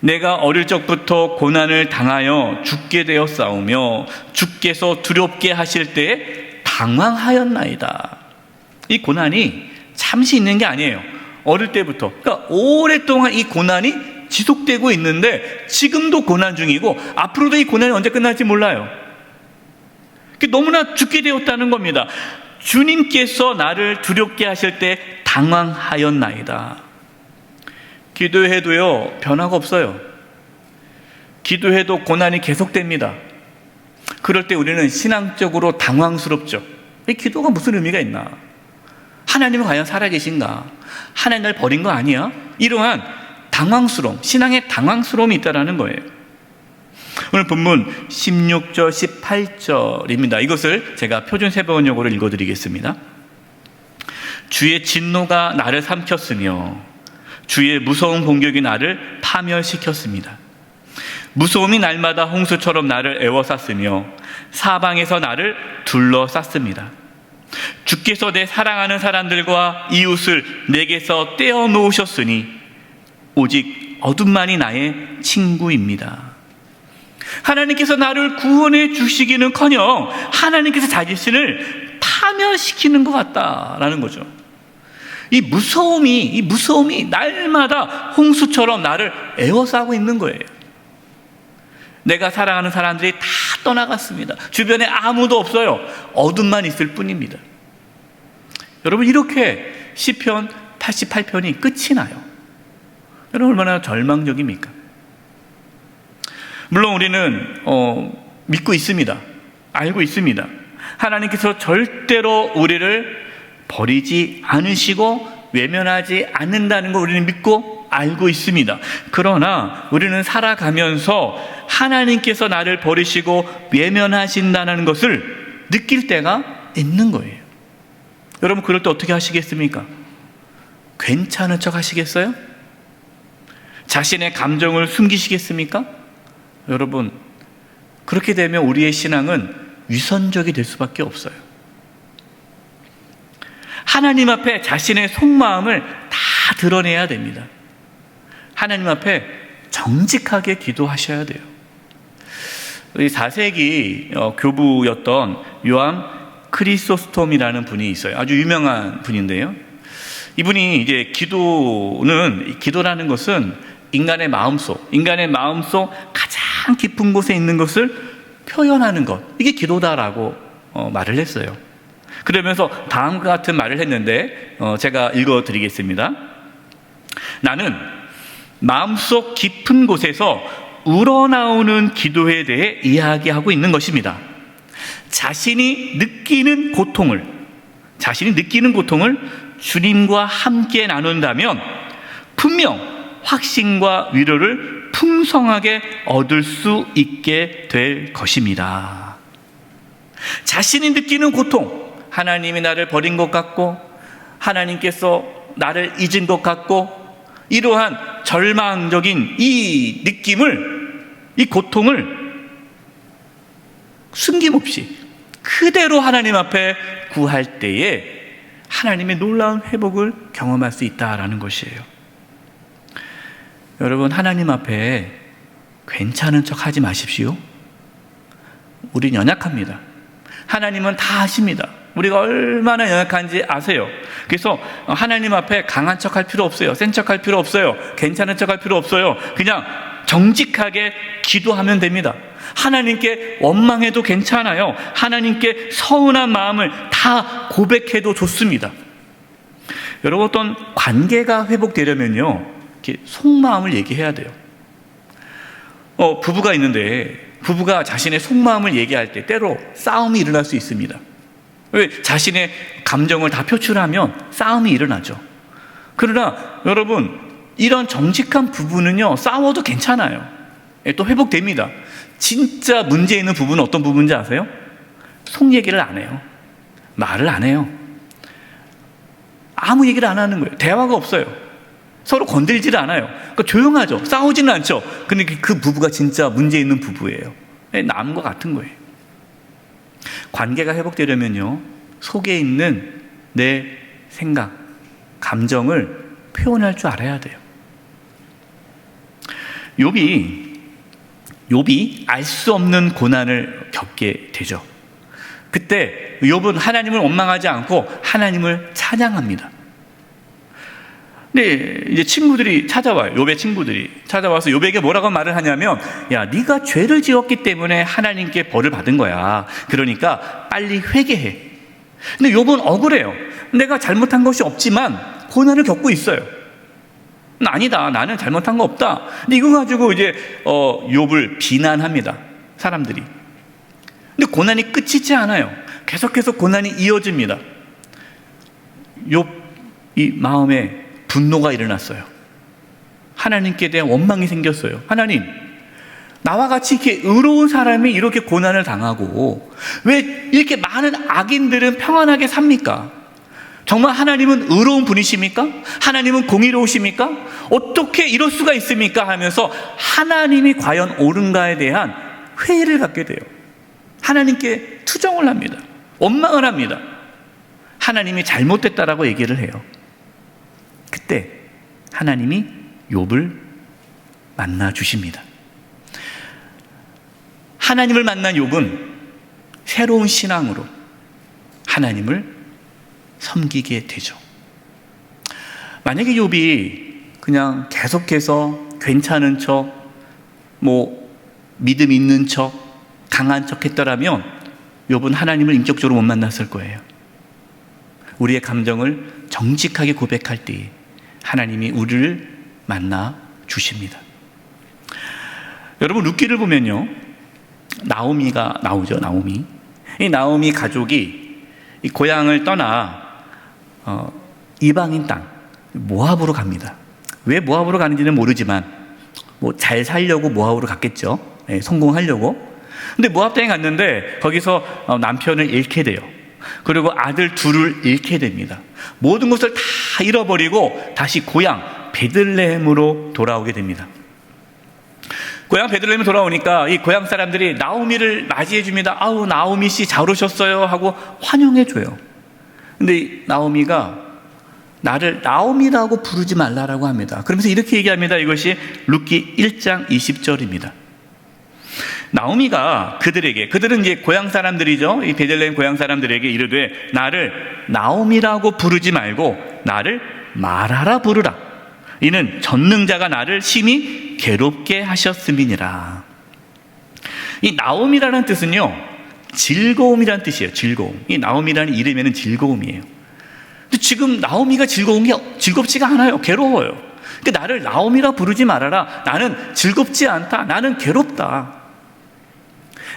Speaker 3: 내가 어릴 적부터 고난을 당하여 죽게 되었사오며 주께서 두렵게 하실 때에 당황하였나이다. 이 고난이 잠시 있는 게 아니에요. 어릴 때부터, 그러니까 오랫동안 이 고난이 지속되고 있는데 지금도 고난 중이고 앞으로도 이 고난이 언제 끝날지 몰라요. 너무나 죽게 되었다는 겁니다. 주님께서 나를 두렵게 하실 때 당황하였나이다. 기도해도요, 변화가 없어요. 기도해도 고난이 계속됩니다. 그럴 때 우리는 신앙적으로 당황스럽죠. 이 기도가 무슨 의미가 있나? 하나님은 과연 살아계신가? 하나님 날 버린 거 아니야? 이러한 당황스러움, 신앙의 당황스러움이 있다는 거예요. 오늘 본문 16절, 18절입니다. 이것을 제가 표준 세번역으로 읽어드리겠습니다. 주의 진노가 나를 삼켰으며 주의 무서운 공격이 나를 파멸시켰습니다. 무서움이 날마다 홍수처럼 나를 에워쌌으며 사방에서 나를 둘러쌌습니다. 주께서 내 사랑하는 사람들과 이웃을 내게서 떼어놓으셨으니 오직 어둠만이 나의 친구입니다. 하나님께서 나를 구원해 주시기는커녕 하나님께서 자신을 파멸시키는 것 같다라는 거죠. 이 무서움이 날마다 홍수처럼 나를 에워싸고 있는 거예요. 내가 사랑하는 사람들이 다 떠나갔습니다. 주변에 아무도 없어요. 어둠만 있을 뿐입니다. 여러분, 이렇게 시편 88편이 끝이 나요. 여러분, 얼마나 절망적입니까? 물론 우리는 믿고 있습니다. 알고 있습니다. 하나님께서 절대로 우리를 버리지 않으시고 외면하지 않는다는 걸 우리는 믿고 알고 있습니다. 그러나 우리는 살아가면서 하나님께서 나를 버리시고 외면하신다는 것을 느낄 때가 있는 거예요. 여러분, 그럴 때 어떻게 하시겠습니까? 괜찮은 척 하시겠어요? 자신의 감정을 숨기시겠습니까? 여러분, 그렇게 되면 우리의 신앙은 위선적이 될 수밖에 없어요. 하나님 앞에 자신의 속마음을 다 드러내야 됩니다. 하나님 앞에 정직하게 기도하셔야 돼요. 4세기 교부였던 요한 크리소스톰이라는 분이 있어요. 아주 유명한 분인데요. 이분이 이제 기도라는 것은 인간의 마음속 가장 깊은 곳에 있는 것을 표현하는 것, 이게 기도다라고 말을 했어요. 그러면서 다음과 같은 말을 했는데 제가 읽어드리겠습니다. 나는 마음속 깊은 곳에서 우러나오는 기도에 대해 이야기하고 있는 것입니다. 자신이 느끼는 고통을 주님과 함께 나눈다면 분명 확신과 위로를 풍성하게 얻을 수 있게 될 것입니다. 자신이 느끼는 고통, 하나님이 나를 버린 것 같고 하나님께서 나를 잊은 것 같고, 이러한 절망적인 이 느낌을, 이 고통을 숨김없이 그대로 하나님 앞에 구할 때에 하나님의 놀라운 회복을 경험할 수 있다라는 것이에요. 여러분, 하나님 앞에 괜찮은 척 하지 마십시오. 우린 연약합니다. 하나님은 다 아십니다. 우리가 얼마나 연약한지 아세요. 그래서 하나님 앞에 강한 척 할 필요 없어요. 센 척 할 필요 없어요. 괜찮은 척 할 필요 없어요. 그냥 정직하게 기도하면 됩니다. 하나님께 원망해도 괜찮아요. 하나님께 서운한 마음을 다 고백해도 좋습니다. 여러분, 어떤 관계가 회복되려면요, 이렇게 속마음을 얘기해야 돼요. 부부가 있는데 부부가 자신의 속마음을 얘기할 때 때로 싸움이 일어날 수 있습니다. 왜? 자신의 감정을 다 표출하면 싸움이 일어나죠. 그러나 여러분, 이런 정직한 부부는요, 싸워도 괜찮아요. 또 회복됩니다. 진짜 문제 있는 부부는 어떤 부부인지 아세요? 속 얘기를 안 해요. 말을 안 해요. 아무 얘기를 안 하는 거예요. 대화가 없어요. 서로 건들지를 않아요. 그러니까 조용하죠. 싸우지는 않죠. 근데 그 부부가 진짜 문제 있는 부부예요. 남과 같은 거예요. 관계가 회복되려면요, 속에 있는 내 생각, 감정을 표현할 줄 알아야 돼요. 욥이 알 수 없는 고난을 겪게 되죠. 그때 욥은 하나님을 원망하지 않고 하나님을 찬양합니다. 근데 이제 친구들이 찾아와요. 욥의 친구들이 찾아와서 욥에게 뭐라고 말을 하냐면, 야, 네가 죄를 지었기 때문에 하나님께 벌을 받은 거야. 그러니까 빨리 회개해. 근데 욥은 억울해요. 내가 잘못한 것이 없지만 고난을 겪고 있어요. 아니다, 나는 잘못한 거 없다. 근데 이거 가지고 이제 욥을 비난합니다, 사람들이. 근데 고난이 끝이지 않아요. 계속해서 고난이 이어집니다. 욥 이 마음에 분노가 일어났어요. 하나님께 대한 원망이 생겼어요. 하나님, 나와 같이 이렇게 의로운 사람이 이렇게 고난을 당하고 왜 이렇게 많은 악인들은 평안하게 삽니까? 정말 하나님은 의로운 분이십니까? 하나님은 공의로우십니까? 어떻게 이럴 수가 있습니까? 하면서 하나님이 과연 옳은가에 대한 회의를 갖게 돼요. 하나님께 투정을 합니다. 원망을 합니다. 하나님이 잘못됐다라고 얘기를 해요. 그때 하나님이 욥을 만나 주십니다. 하나님을 만난 욥은 새로운 신앙으로 하나님을 섬기게 되죠. 만약에 욥이 그냥 계속해서 괜찮은 척, 믿음 있는 척, 강한 척 했더라면 욥은 하나님을 인격적으로 못 만났을 거예요. 우리의 감정을 정직하게 고백할 때 하나님이 우리를 만나 주십니다. 여러분, 룻기를 보면요, 나오미가 나오죠. 나오미. 이 나오미 가족이 이 고향을 떠나 이방인 땅 모압으로 갑니다. 왜 모압으로 가는지는 모르지만 잘 살려고 모압으로 갔겠죠. 성공하려고. 근데 모압 땅에 갔는데 거기서 남편을 잃게 돼요. 그리고 아들 둘을 잃게 됩니다. 모든 것을 다 잃어버리고 다시 고향 베들레헴으로 돌아오게 됩니다. 고향 베들레헴에 돌아오니까 이 고향 사람들이 나오미를 맞이해 줍니다. 아우, 나오미 씨 잘 오셨어요 하고 환영해 줘요. 근데 나오미가 나를 나오미라고 부르지 말라라고 합니다. 그러면서 이렇게 얘기합니다. 이것이 룻기 1장 20절입니다. 나오미가 그들은 이제 고향 사람들이죠. 이 베들레헴 고향 사람들에게 이르되 나를 나오미라고 부르지 말고 나를 마라라 부르라. 이는 전능자가 나를 심히 괴롭게 하셨음이니라. 이 나오미라는 뜻은요, 즐거움이라는 뜻이에요. 즐거움. 이 나오미라는 이름에는 즐거움이에요. 근데 지금 나오미가 즐겁지가 않아요. 괴로워요. 근데 나를 나오미라 부르지 말아라. 나는 즐겁지 않다. 나는 괴롭다.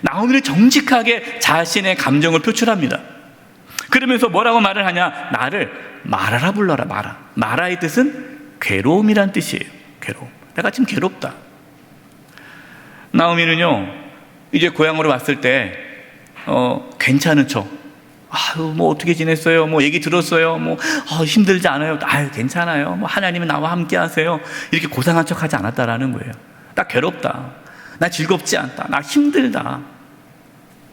Speaker 3: 나오미는 정직하게 자신의 감정을 표출합니다. 그러면서 뭐라고 말을 하냐? 나를 마라라 불러라. 마라의 뜻은 괴로움이란 뜻이에요. 괴로움. 내가 지금 괴롭다. 나오미는요, 이제 고향으로 왔을 때 괜찮은 척. 뭐 어떻게 지냈어요? 뭐 얘기 들었어요? 뭐 힘들지 않아요? 괜찮아요. 뭐 하나님은 나와 함께 하세요. 이렇게 고상한 척 하지 않았다라는 거예요. 나 괴롭다. 나 즐겁지 않다. 나 힘들다.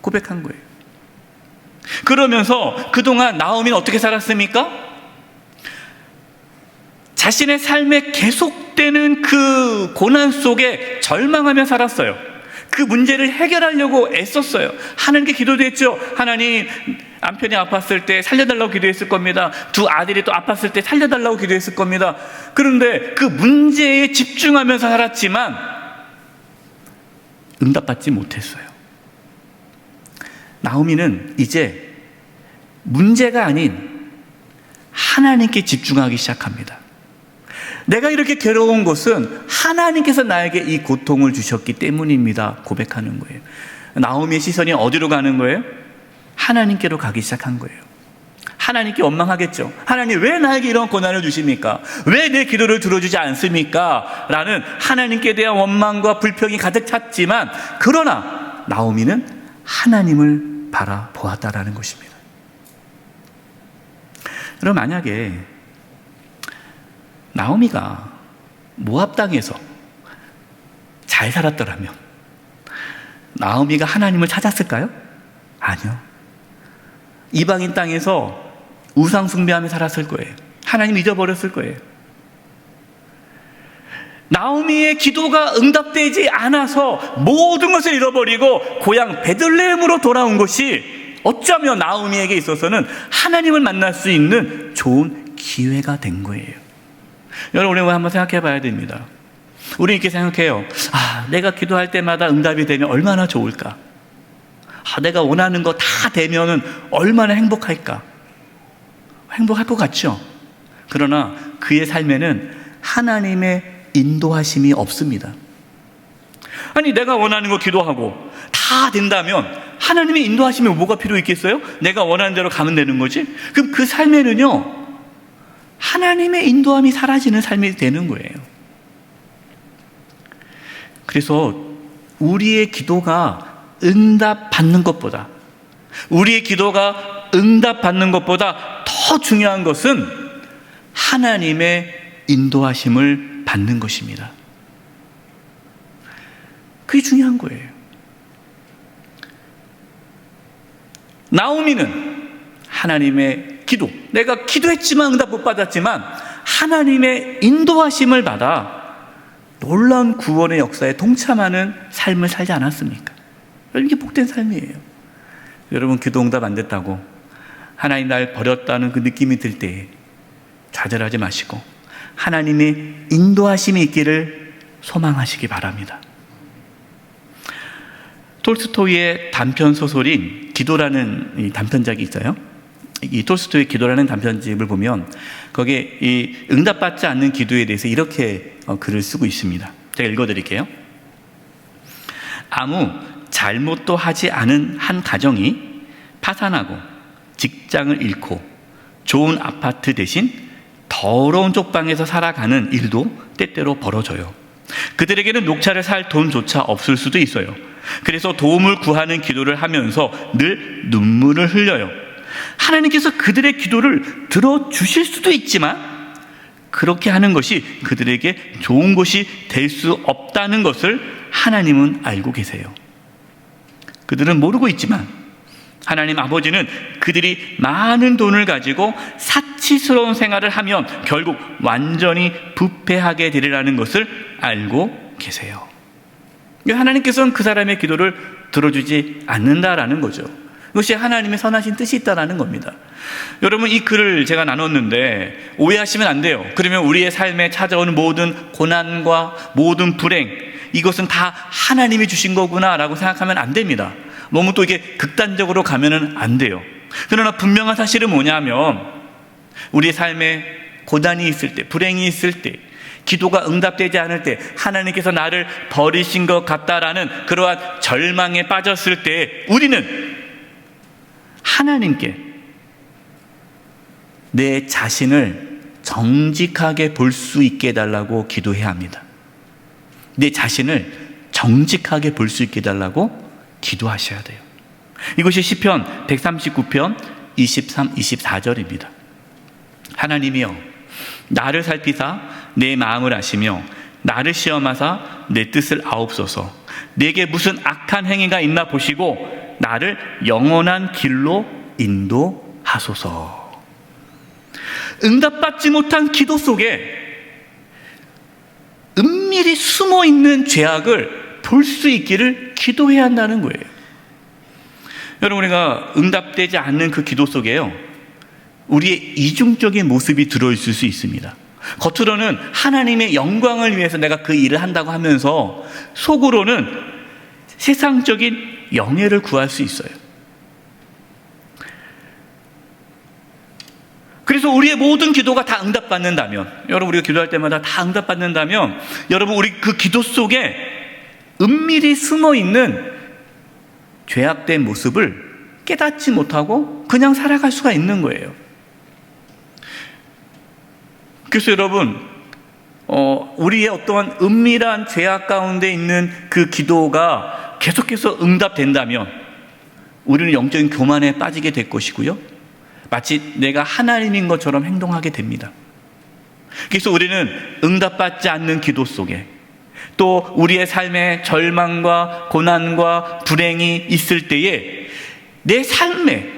Speaker 3: 고백한 거예요. 그러면서 그동안 나오미는 어떻게 살았습니까? 자신의 삶에 계속되는 그 고난 속에 절망하며 살았어요. 그 문제를 해결하려고 애썼어요. 하나님께 기도도 했죠. 하나님, 남편이 아팠을 때 살려달라고 기도했을 겁니다. 두 아들이 또 아팠을 때 살려달라고 기도했을 겁니다. 그런데 그 문제에 집중하면서 살았지만 응답받지 못했어요. 나오미는 이제 문제가 아닌 하나님께 집중하기 시작합니다. 내가 이렇게 괴로운 것은 하나님께서 나에게 이 고통을 주셨기 때문입니다. 고백하는 거예요. 나오미의 시선이 어디로 가는 거예요? 하나님께로 가기 시작한 거예요. 하나님께 원망하겠죠. 하나님, 왜 나에게 이런 고난을 주십니까? 왜 내 기도를 들어주지 않습니까? 라는 하나님께 대한 원망과 불평이 가득 찼지만, 그러나 나오미는 하나님을 바라보았다라는 것입니다. 그럼 만약에 나오미가 모압 땅에서 잘 살았더라면 나오미가 하나님을 찾았을까요? 아니요. 이방인 땅에서 우상 숭배하며 살았을 거예요. 하나님 잊어버렸을 거예요. 나오미의 기도가 응답되지 않아서 모든 것을 잃어버리고 고향 베들레헴으로 돌아온 것이 어쩌면 나오미에게 있어서는 하나님을 만날 수 있는 좋은 기회가 된 거예요. 여러분, 우리 한번 생각해 봐야 됩니다. 우리 이렇게 생각해요. 내가 기도할 때마다 응답이 되면 얼마나 좋을까? 내가 원하는 거 다 되면은 얼마나 행복할까? 행복할 것 같죠? 그러나 그의 삶에는 하나님의 인도하심이 없습니다. 아니, 내가 원하는 거 기도하고 다 된다면 하나님의 인도하심이 뭐가 필요 있겠어요? 내가 원하는 대로 가면 되는 거지? 그럼 그 삶에는요, 하나님의 인도함이 사라지는 삶이 되는 거예요. 그래서 우리의 기도가 응답받는 것보다, 우리의 기도가 응답받는 것보다 더 중요한 것은 하나님의 인도하심을 받는 것입니다. 그게 중요한 거예요. 나오미는 하나님의 기도, 내가 기도했지만 응답 못 받았지만 하나님의 인도하심을 받아 놀라운 구원의 역사에 동참하는 삶을 살지 않았습니까? 이게 복된 삶이에요. 여러분, 기도 응답 안 됐다고 하나님 날 버렸다는 그 느낌이 들 때 좌절하지 마시고 하나님의 인도하심이 있기를 소망하시기 바랍니다. 톨스토이의 단편 소설인 기도라는 이 단편작이 있어요. 이 톨스토이의 기도라는 단편집을 보면 거기에 이 응답받지 않는 기도에 대해서 이렇게 글을 쓰고 있습니다. 제가 읽어드릴게요. 아무 잘못도 하지 않은 한 가정이 파산하고 직장을 잃고 좋은 아파트 대신 더러운 쪽방에서 살아가는 일도 때때로 벌어져요. 그들에게는 녹차를 살 돈조차 없을 수도 있어요. 그래서 도움을 구하는 기도를 하면서 늘 눈물을 흘려요. 하나님께서 그들의 기도를 들어주실 수도 있지만 그렇게 하는 것이 그들에게 좋은 것이 될 수 없다는 것을 하나님은 알고 계세요. 그들은 모르고 있지만 하나님 아버지는 그들이 많은 돈을 가지고 사치스러운 생활을 하면 결국 완전히 부패하게 되리라는 것을 알고 계세요. 하나님께서는 그 사람의 기도를 들어주지 않는다라는 거죠. 그것이 하나님의 선하신 뜻이 있다라는 겁니다. 여러분, 이 글을 제가 나눴는데 오해하시면 안 돼요. 그러면 우리의 삶에 찾아오는 모든 고난과 모든 불행, 이것은 다 하나님이 주신 거구나 라고 생각하면 안 됩니다. 너무 또 이게 극단적으로 가면은 안 돼요. 그러나 분명한 사실은 뭐냐면 우리의 삶에 고난이 있을 때, 불행이 있을 때, 기도가 응답되지 않을 때 하나님께서 나를 버리신 것 같다라는 그러한 절망에 빠졌을 때 우리는 하나님께 내 자신을 정직하게 볼 수 있게 해달라고 기도해야 합니다. 내 자신을 정직하게 볼 수 있게 해달라고 기도하셔야 돼요. 이것이 시편 139편 23, 24절입니다. 하나님이여 나를 살피사 내 마음을 아시며 나를 시험하사 내 뜻을 아옵소서. 내게 무슨 악한 행위가 있나 보시고 나를 영원한 길로 인도하소서. 응답받지 못한 기도 속에 은밀히 숨어있는 죄악을 볼 수 있기를 기도해야 한다는 거예요. 여러분, 우리가 응답되지 않는 그 기도 속에요, 우리의 이중적인 모습이 들어있을 수 있습니다. 겉으로는 하나님의 영광을 위해서 내가 그 일을 한다고 하면서 속으로는 세상적인 영예를 구할 수 있어요. 그래서 우리의 모든 기도가 다 응답받는다면, 여러분 우리가 기도할 때마다 다 응답받는다면, 여러분 우리 그 기도 속에 은밀히 숨어있는 죄악된 모습을 깨닫지 못하고 그냥 살아갈 수가 있는 거예요. 그래서 여러분, 우리의 어떠한 은밀한 죄악 가운데 있는 그 기도가 계속해서 응답된다면 우리는 영적인 교만에 빠지게 될 것이고요, 마치 내가 하나님인 것처럼 행동하게 됩니다. 그래서 우리는 응답받지 않는 기도 속에, 또 우리의 삶에 절망과 고난과 불행이 있을 때에 내 삶에,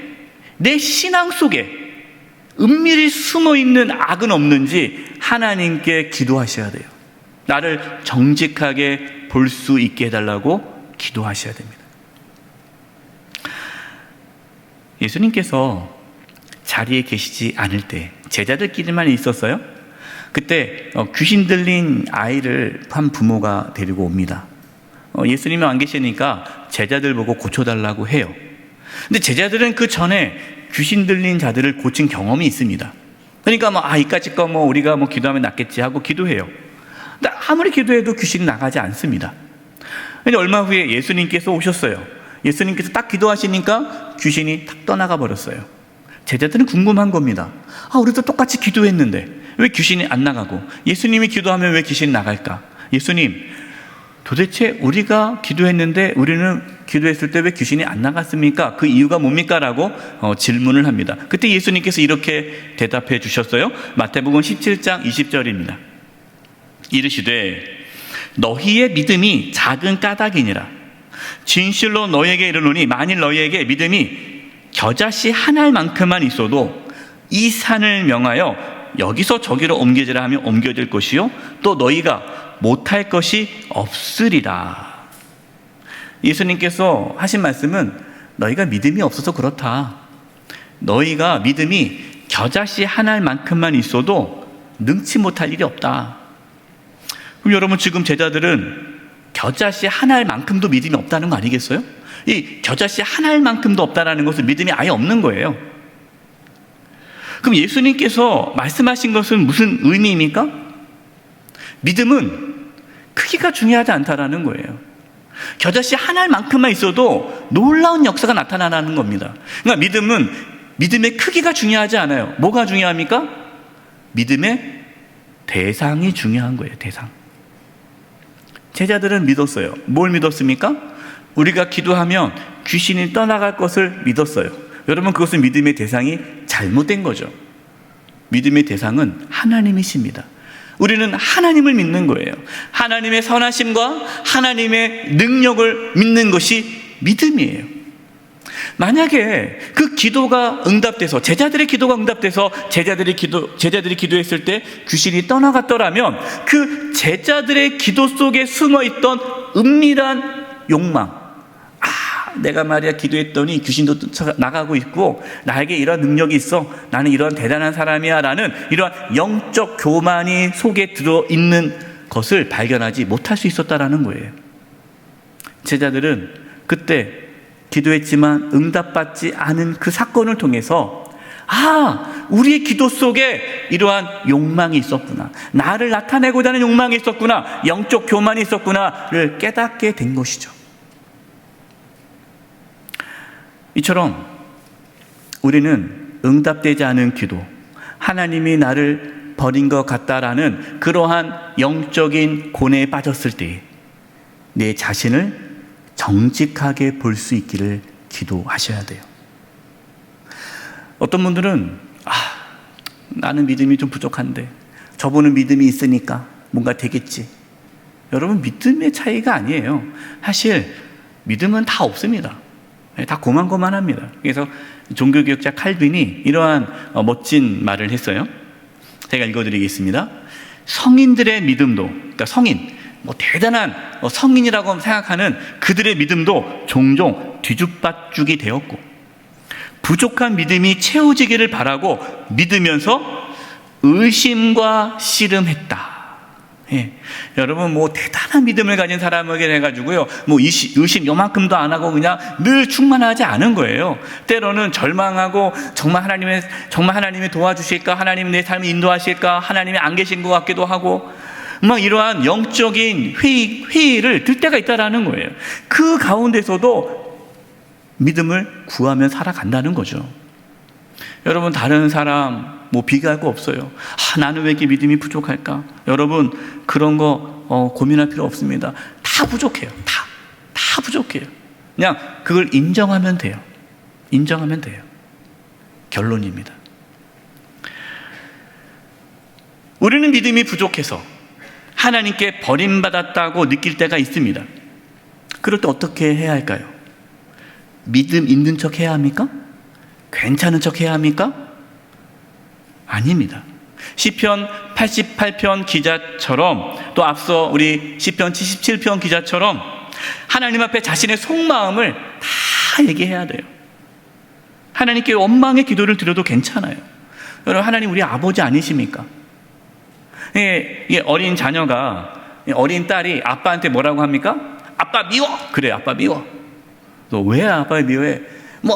Speaker 3: 내 신앙 속에 은밀히 숨어있는 악은 없는지 하나님께 기도하셔야 돼요. 나를 정직하게 볼 수 있게 해달라고 기도하셔야 됩니다. 예수님께서 자리에 계시지 않을 때 제자들끼리만 있었어요. 그때 귀신 들린 아이를 한 부모가 데리고 옵니다. 예수님이 안 계시니까 제자들 보고 고쳐달라고 해요. 근데 제자들은 그 전에 귀신 들린 자들을 고친 경험이 있습니다. 그러니까 이까짓 거 우리가 기도하면 낫겠지 하고 기도해요. 근데 아무리 기도해도 귀신이 나가지 않습니다. 근데 얼마 후에 예수님께서 오셨어요. 예수님께서 딱 기도하시니까 귀신이 탁 떠나가 버렸어요. 제자들은 궁금한 겁니다. 우리도 똑같이 기도했는데 왜 귀신이 안 나가고, 예수님이 기도하면 왜 귀신이 나갈까? 예수님, 도대체 우리가 기도했는데 우리는 기도했을 때 왜 귀신이 안 나갔습니까? 그 이유가 뭡니까? 라고 질문을 합니다. 그때 예수님께서 이렇게 대답해 주셨어요. 마태복음 17장 20절입니다. 이르시되 너희의 믿음이 작은 까닭이니라. 진실로 너희에게 이르노니 만일 너희에게 믿음이 겨자씨 한 알만큼만 있어도 이 산을 명하여 여기서 저기로 옮겨지라 하면 옮겨질 것이요 또 너희가 못할 것이 없으리라. 예수님께서 하신 말씀은 너희가 믿음이 없어서 그렇다. 너희가 믿음이 겨자씨 한 알만큼만 있어도 능치 못할 일이 없다. 그럼 여러분, 지금 제자들은 겨자씨 한 알만큼도 믿음이 없다는 거 아니겠어요? 이 겨자씨 한 알만큼도 없다는 것은 믿음이 아예 없는 거예요. 그럼 예수님께서 말씀하신 것은 무슨 의미입니까? 믿음은 크기가 중요하지 않다라는 거예요. 겨자씨 한 알만큼만 있어도 놀라운 역사가 나타나는 겁니다. 그러니까 믿음은 믿음의 크기가 중요하지 않아요. 뭐가 중요합니까? 믿음의 대상이 중요한 거예요. 대상. 제자들은 믿었어요. 뭘 믿었습니까? 우리가 기도하면 귀신이 떠나갈 것을 믿었어요. 여러분, 그것은 믿음의 대상이 잘못된 거죠. 믿음의 대상은 하나님이십니다. 우리는 하나님을 믿는 거예요. 하나님의 선하심과 하나님의 능력을 믿는 것이 믿음이에요. 만약에 그 기도가 응답돼서, 제자들의 기도가 응답돼서 제자들이 기도했을 때 귀신이 떠나갔더라면 그 제자들의 기도 속에 숨어있던 은밀한 욕망, 내가 말이야 기도했더니 귀신도 나가고 있고 나에게 이런 능력이 있어, 나는 이런 대단한 사람이야 라는 이런 영적 교만이 속에 들어있는 것을 발견하지 못할 수 있었다라는 거예요. 제자들은 그때 기도했지만 응답받지 않은 그 사건을 통해서 우리의 기도 속에 이러한 욕망이 있었구나, 나를 나타내고자 하는 욕망이 있었구나, 영적 교만이 있었구나를 깨닫게 된 것이죠. 이처럼 우리는 응답되지 않은 기도, 하나님이 나를 버린 것 같다라는 그러한 영적인 고뇌에 빠졌을 때 내 자신을 정직하게 볼 수 있기를
Speaker 4: 기도하셔야 돼요. 어떤 분들은 나는 믿음이 좀 부족한데 저분은 믿음이 있으니까 뭔가 되겠지. 여러분, 믿음의 차이가 아니에요. 사실 믿음은 다 없습니다. 다 고만고만합니다. 그래서 종교개혁자 칼빈이 이러한 멋진 말을 했어요. 제가 읽어드리겠습니다. 성인들의 믿음도, 그러니까 성인, 대단한 성인이라고 생각하는 그들의 믿음도 종종 뒤죽박죽이 되었고, 부족한 믿음이 채워지기를 바라고 믿으면서 의심과 씨름했다. 예. 여러분, 대단한 믿음을 가진 사람에게 해가지고요, 의심 요만큼도 안 하고 그냥 늘 충만하지 않은 거예요. 때로는 절망하고 정말 하나님이 도와주실까, 하나님이 내 삶을 인도하실까, 하나님이 안 계신 것 같기도 하고, 이러한 영적인 회의를 들 때가 있다라는 거예요. 그 가운데서도 믿음을 구하며 살아간다는 거죠. 여러분, 다른 사람 비교할 거 없어요. 나는 왜 이렇게 믿음이 부족할까? 여러분, 그런 거 고민할 필요 없습니다. 다 부족해요. 다 부족해요. 그냥 그걸 인정하면 돼요. 인정하면 돼요. 결론입니다. 우리는 믿음이 부족해서 하나님께 버림받았다고 느낄 때가 있습니다. 그럴 때 어떻게 해야 할까요? 믿음 있는 척 해야 합니까? 괜찮은 척 해야 합니까? 아닙니다. 시편 88편 기자처럼, 또 앞서 우리 시편 77편 기자처럼 하나님 앞에 자신의 속마음을 다 얘기해야 돼요. 하나님께 원망의 기도를 드려도 괜찮아요. 여러분, 하나님 우리 아버지 아니십니까? 어린 자녀가, 어린 딸이 아빠한테 뭐라고 합니까? 아빠 미워! 그래, 아빠 미워. 너 왜 아빠를 미워해?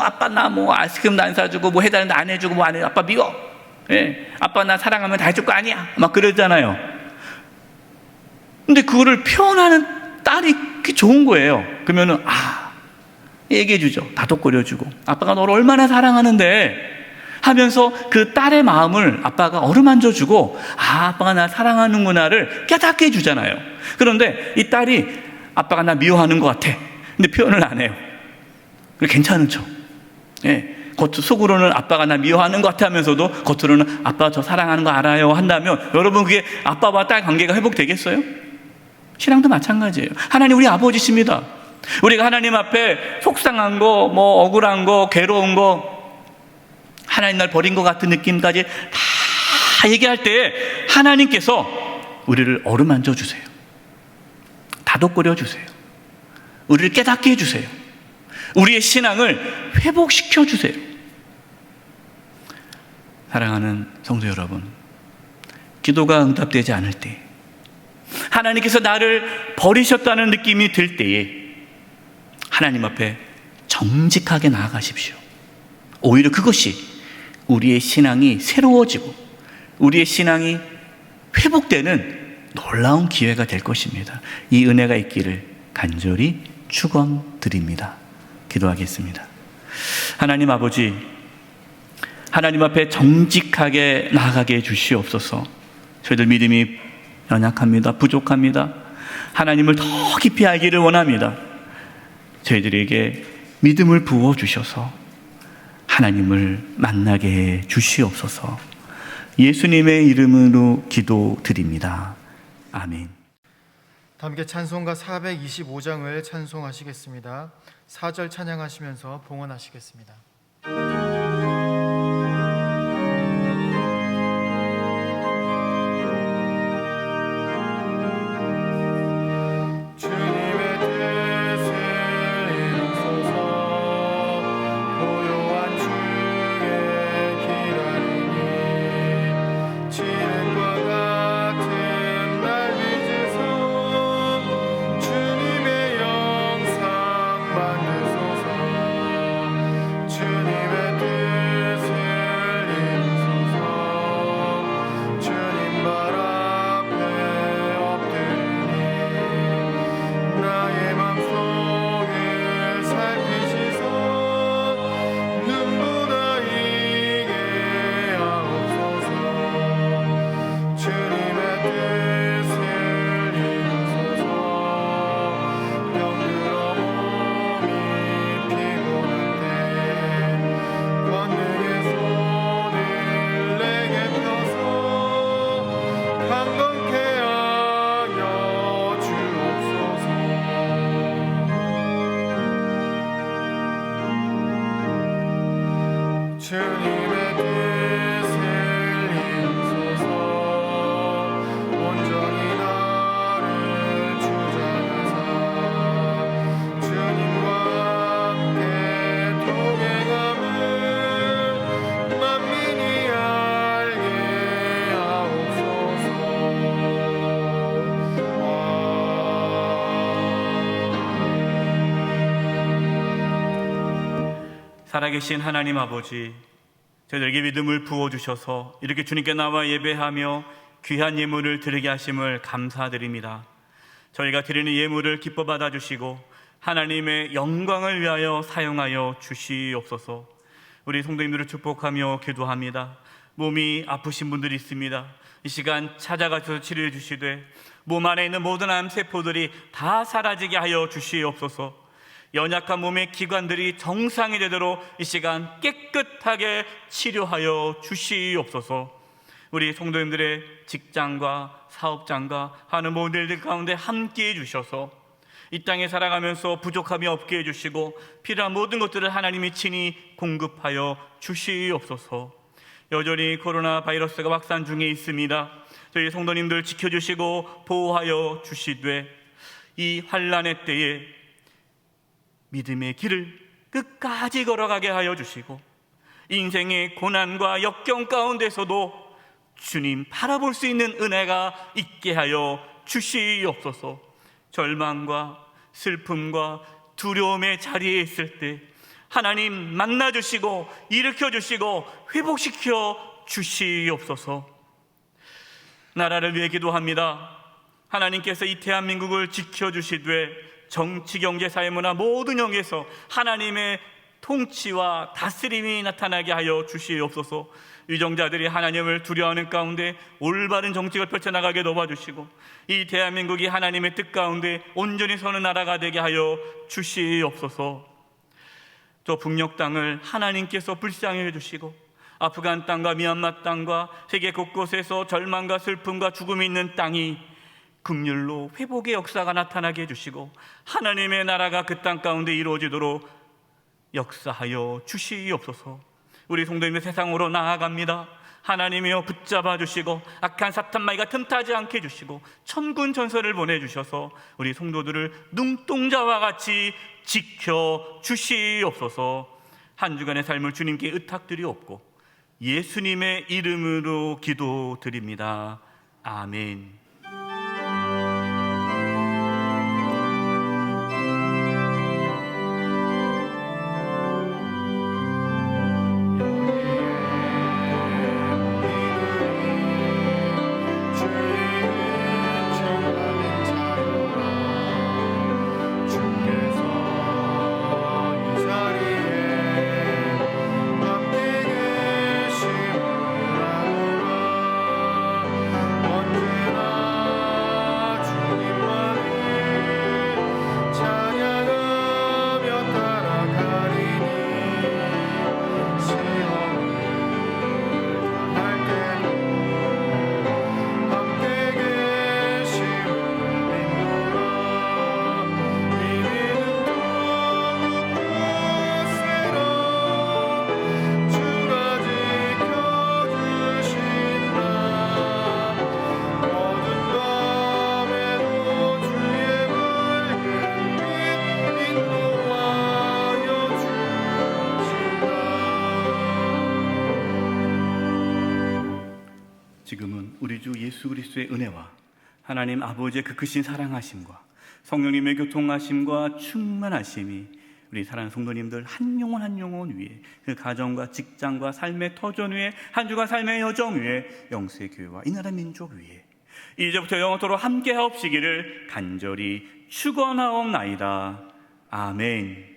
Speaker 4: 아빠 나 아이스크림도 안 사주고 해달라는데 안 해주고 안 해. 아빠 미워. 예, 아빠 나 사랑하면 다 해줄 거 아니야. 그러잖아요. 근데 그거를 표현하는 딸이 좋은 거예요. 그러면은 얘기해 주죠. 다독거려 주고, 아빠가 너를 얼마나 사랑하는데 하면서 그 딸의 마음을 아빠가 어루만져 주고, 아빠가 나 사랑하는구나를 깨닫게 해 주잖아요. 그런데 이 딸이 아빠가 나 미워하는 것 같아. 근데 표현을 안 해요. 괜찮은 척. 예. 속으로는 아빠가 나 미워하는 것 같아 하면서도 겉으로는 아빠 저 사랑하는 거 알아요 한다면, 여러분, 그게 아빠와 딸 관계가 회복되겠어요? 신앙도 마찬가지예요. 하나님 우리 아버지십니다. 우리가 하나님 앞에 속상한 거, 억울한 거, 괴로운 거, 하나님 날 버린 것 같은 느낌까지 다 얘기할 때 하나님께서 우리를 어루만져 주세요. 다독거려 주세요. 우리를 깨닫게 해주세요. 우리의 신앙을 회복시켜 주세요. 사랑하는 성도 여러분, 기도가 응답되지 않을 때, 하나님께서 나를 버리셨다는 느낌이 들 때에 하나님 앞에 정직하게 나아가십시오. 오히려 그것이 우리의 신앙이 새로워지고 우리의 신앙이 회복되는 놀라운 기회가 될 것입니다. 이 은혜가 있기를 간절히 축원드립니다. 기도하겠습니다. 하나님 아버지, 하나님 앞에 정직하게 나아가게 해주시옵소서. 저희들 믿음이 연약합니다. 부족합니다. 하나님을 더 깊이 알기를 원합니다. 저희들에게 믿음을 부어주셔서 하나님을 만나게 해 주시옵소서. 예수님의 이름으로 기도드립니다. 아멘.
Speaker 1: 함께 찬송가 425장을 찬송하시겠습니다. 4절 찬양하시면서 봉헌하시겠습니다. 주님의 영상 만드소서. 주님의 뜻을 이루소서. 온전히 나를 주장하사 주님과 함께 동행함을 만민이 알게 하옵소서.
Speaker 3: 살아계신 하나님 아버지, 저희들에게 믿음을 부어주셔서 이렇게 주님께 나와 예배하며 귀한 예물을 드리게 하심을 감사드립니다. 저희가 드리는 예물을 기뻐 받아주시고 하나님의 영광을 위하여 사용하여 주시옵소서. 우리 성도님들을 축복하며 기도합니다. 몸이 아프신 분들이 있습니다. 이 시간 찾아가셔서 치료해 주시되 몸 안에 있는 모든 암세포들이 다 사라지게 하여 주시옵소서. 연약한 몸의 기관들이 정상이 되도록 이 시간 깨끗하게 치료하여 주시옵소서. 우리 성도님들의 직장과 사업장과 하는 모든 일들 가운데 함께해 주셔서 이 땅에 살아가면서 부족함이 없게 해주시고 필요한 모든 것들을 하나님이 친히 공급하여 주시옵소서. 여전히 코로나 바이러스가 확산 중에 있습니다. 저희 성도님들 지켜주시고 보호하여 주시되 이 환난의 때에 믿음의 길을 끝까지 걸어가게 하여 주시고 인생의 고난과 역경 가운데서도 주님 바라볼 수 있는 은혜가 있게 하여 주시옵소서. 절망과 슬픔과 두려움의 자리에 있을 때 하나님 만나주시고 일으켜주시고 회복시켜 주시옵소서. 나라를 위해 기도합니다. 하나님께서 이 대한민국을 지켜주시되 정치, 경제, 사회, 문화 모든 영역에서 하나님의 통치와 다스림이 나타나게 하여 주시옵소서. 위정자들이 하나님을 두려워하는 가운데 올바른 정책을 펼쳐나가게 도와주시고 이 대한민국이 하나님의 뜻 가운데 온전히 서는 나라가 되게 하여 주시옵소서. 저 북녘 땅을 하나님께서 불쌍히 해주시고 아프간 땅과 미얀마 땅과 세계 곳곳에서 절망과 슬픔과 죽음이 있는 땅이 긍휼로 회복의 역사가 나타나게 해주시고 하나님의 나라가 그 땅 가운데 이루어지도록 역사하여 주시옵소서. 우리 성도님들 세상으로 나아갑니다. 하나님이여 붙잡아 주시고 악한 사탄 마귀가 틈타지 않게 해주시고 천군 천사를 보내주셔서 우리 성도들을 눈동자와 같이 지켜 주시옵소서. 한 주간의 삶을 주님께 의탁드리옵고 예수님의 이름으로 기도드립니다. 아멘. 지금은 우리 주 예수 그리스도의 은혜와 하나님 아버지의 그 크신 사랑하심과 성령님의 교통하심과 충만하심이 우리 사랑하는 성도님들 한 영혼 한 영혼 위에 그 가정과 직장과 삶의 터전 위에 한 주간 삶의 여정 위에 영세 교회와 이 나라 민족 위에 이제부터 영원토록 함께 하옵시기를 간절히 축원하옵나이다. 아멘.